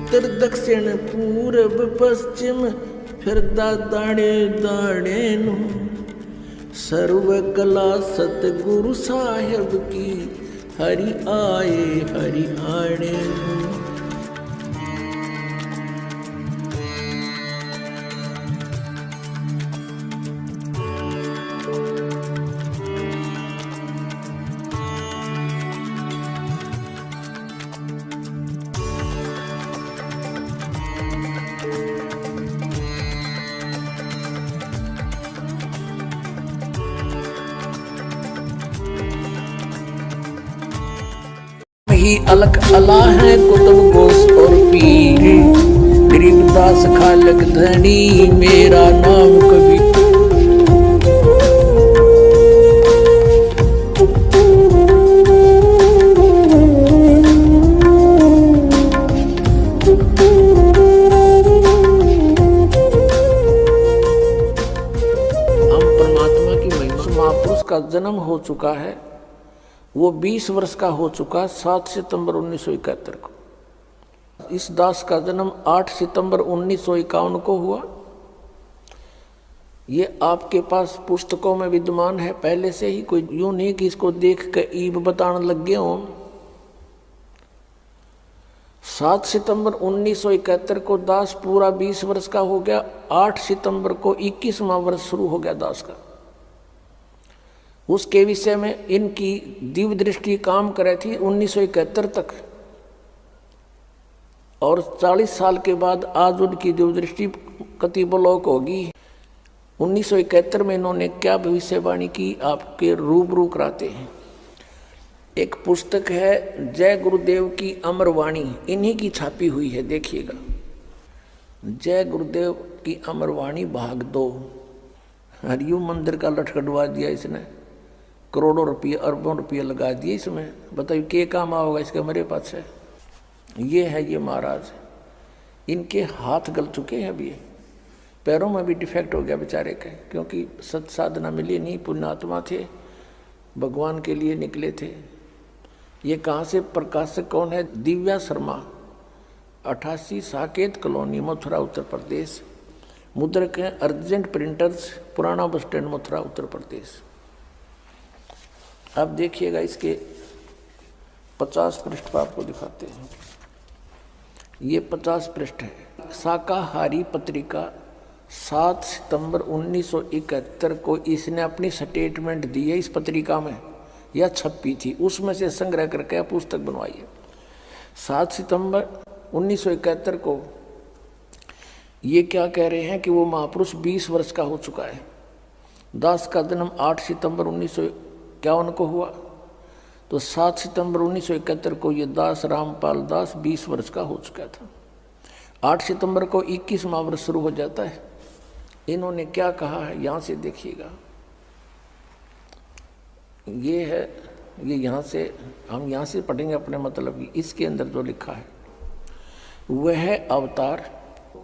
उत्तर दक्षिण पूरब पश्चिम फिरदा दाड़े दाड़े नु सर्व कला सतगुरु साहेब की हरि आए हरि आड़े नु। अलग अला है कुतुब गोस और पीर गरीबदास खालक धनी मेरा नाम कभी। हम परमात्मा की महिमा। महापुरुष का जन्म हो चुका है, वो 20 वर्ष का हो चुका 7 सितंबर 1971 को। इस दास का जन्म 8 सितंबर 1951 को हुआ। ये आपके पास पुस्तकों में विद्यमान है पहले से ही, कोई यूं नहीं कि इसको देख कर ईब बताने लग गए हों। 7 सितंबर 1971 को दास पूरा 20 वर्ष का हो गया। 8 सितंबर को 21वां वर्ष शुरू हो गया दास का। उसके विषय में इनकी दिव्य दृष्टि काम करे थी 1971 तक, और 40 साल के बाद आज उनकी दिव्य दृष्टि कतिबलोक होगी। 1971 में इन्होंने क्या भविष्यवाणी की आपके रूबरू कराते हैं। एक पुस्तक है जय गुरुदेव की अमरवाणी, इन्हीं की छापी हुई है, देखिएगा। जय गुरुदेव की अमरवाणी भाग 2। हरिओम मंदिर का लटकटवा दिया इसने, करोड़ों रुपये अरबों रुपये लगा दिए इसमें। बताइए क्या काम आओगा इसका मेरे पास है। ये है ये महाराज, इनके हाथ गल चुके हैं अभी, पैरों में भी डिफेक्ट हो गया बेचारे के, क्योंकि सत साधना मिली नहीं। पुण्यात्मा थे, भगवान के लिए निकले थे। ये कहाँ से प्रकाशक कौन है? दिव्या शर्मा, 88 साकेत कॉलोनी, मथुरा उत्तर प्रदेश। मुद्रक हैं अर्जेंट प्रिंटर्स, पुराना बस स्टैंड, मथुरा उत्तर प्रदेश। अब देखिएगा इसके 50 पृष्ठ पर आपको दिखाते हैं। ये 50 पृष्ठ है। शाकाहारी पत्रिका 7 सितंबर 1971 को इसने अपनी स्टेटमेंट दी है। इस पत्रिका में यह छपी थी, उसमें से संग्रह करके पुस्तक बनवाई है। 7 सितंबर 1971 को ये क्या कह रहे हैं कि वो महापुरुष 20 वर्ष का हो चुका है। दास का जन्म 8 सितंबर 1951 को हुआ, तो 7 सितंबर 1971 को ये दास रामपाल दास 20 वर्ष का हो चुका था। 8 सितंबर को 21वां वर्ष शुरू हो जाता है। इन्होंने क्या कहा है यहाँ से देखिएगा। ये है, ये यहाँ से हम यहाँ से पढ़ेंगे अपने मतलब की। इसके अंदर जो लिखा है, वह अवतार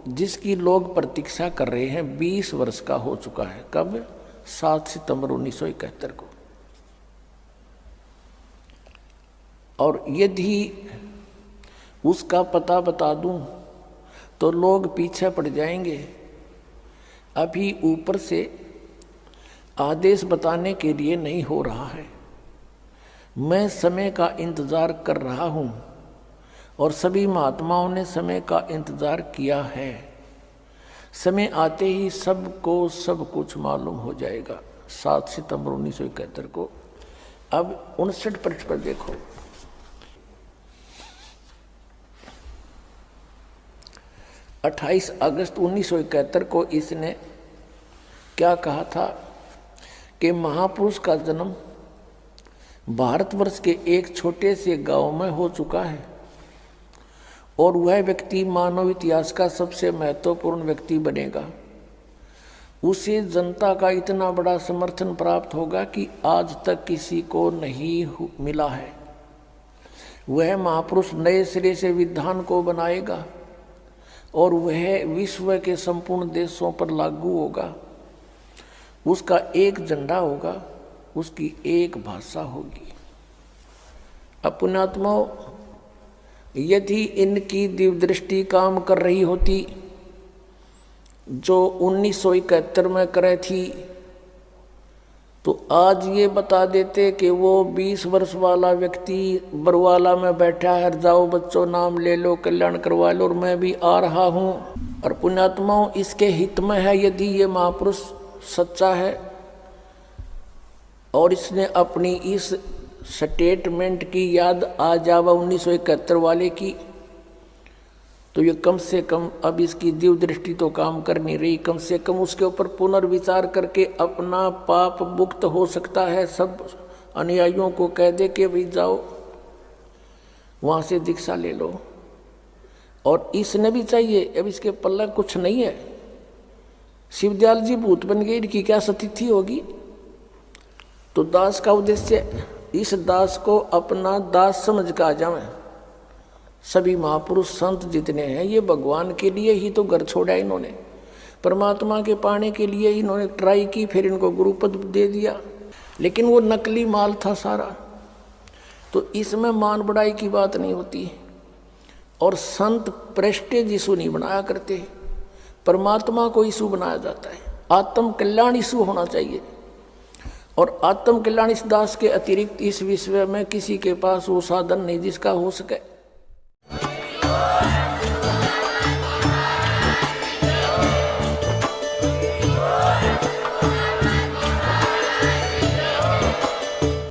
जिसकी लोग प्रतीक्षा कर रहे हैं 20 वर्ष का हो चुका है। कब? 7 सितंबर 1971 को। और यदि उसका पता बता दूं तो लोग पीछे पड़ जाएंगे। अभी ऊपर से आदेश बताने के लिए नहीं हो रहा है। मैं समय का इंतजार कर रहा हूं और सभी महात्माओं ने समय का इंतजार किया है। समय आते ही सबको सब कुछ मालूम हो जाएगा। 7 सितंबर 1971 को। अब 59 पृष्ठ पर देखो। 28 अगस्त 1971 को इसने क्या कहा था कि महापुरुष का जन्म भारतवर्ष के एक छोटे से गांव में हो चुका है और वह व्यक्ति मानव इतिहास का सबसे महत्वपूर्ण व्यक्ति बनेगा। उसे जनता का इतना बड़ा समर्थन प्राप्त होगा कि आज तक किसी को नहीं मिला है। वह महापुरुष नए सिरे से विधान को बनाएगा और वह विश्व के संपूर्ण देशों पर लागू होगा। उसका एक झंडा होगा, उसकी एक भाषा होगी। पुण्यात्माओं, यदि इनकी दिव्य दृष्टि काम कर रही होती जो 1971 में करे थी, तो आज ये बता देते कि वो 20 वर्ष वाला व्यक्ति बरवाला में बैठा है, जाओ बच्चों नाम ले लो, कल्याण करवा लो, और मैं भी आ रहा हूँ। और पुण्यात्माओं, इसके हित में है यदि ये महापुरुष सच्चा है और इसने अपनी इस स्टेटमेंट की याद आ जावा 1971 वाले की, तो ये कम से कम अब इसकी दिव्य दृष्टि तो काम कर नहीं रही, कम से कम उसके ऊपर पुनर्विचार करके अपना पाप मुक्त हो सकता है। सब अनुयायियों को कह दे कि भाई जाओ वहाँ से दीक्षा ले लो। और इसने भी चाहिए, अब इसके पल्ला कुछ नहीं है, शिवदयाल जी भूत बन गए, इनकी क्या स्थिति होगी। तो दास का उद्देश्य इस दास को अपना दास समझ कर आ जावे। सभी महापुरुष संत जितने हैं ये भगवान के लिए ही तो घर छोड़ा, इन्होंने परमात्मा के पाने के लिए इन्होंने ट्राई की, फिर इनको गुरुपद दे दिया, लेकिन वो नकली माल था सारा। तो इसमें मान बढ़ाई की बात नहीं होती। और संत प्रेस्टेज इशू नहीं बनाया करते, परमात्मा को इशू बनाया जाता है। आत्म कल्याण इशू होना चाहिए। और आत्म कल्याण इस दास के अतिरिक्त इस विश्व में किसी के पास वो साधन नहीं जिसका हो सके।